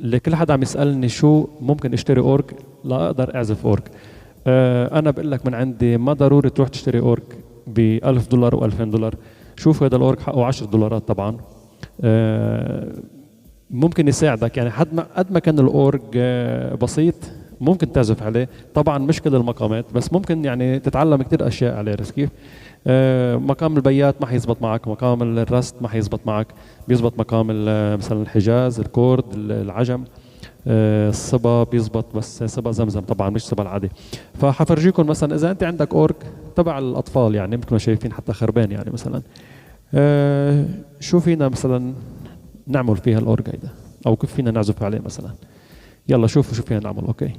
اللي كل حدا عم يسألني شو ممكن اشتري اورج لا اقدر اعزف اورج. انا بقول لك من عندي ما ضروري تروح تشتري اورج ب $1000 و2000. شوف هذا الاورج حقه $10 طبعا. ممكن يساعدك يعني قد ما كان الاورج بسيط ممكن تعزف عليه. طبعا مش كل المقامات بس ممكن يعني تتعلم كتير اشياء عليه. عرفت كيف؟ مقام البيات ما حيزبط معك، مقام الرست ما حيزبط معك، بيزبط مقام مثلا الحجاز، الكورد، العجم. الصبا بيزبط بس صبا زمزم طبعا مش صبا العادي. فحفرجيكم مثلا اذا انت عندك اورج تبع الاطفال يعني مثل ما شايفين حتى خربان يعني مثلا. شو فينا مثلا نعمل فيها الاورج هيدا او كيف فينا نعزف عليه مثلا. يلا شوفوا شو فينا نعمل. اوكي.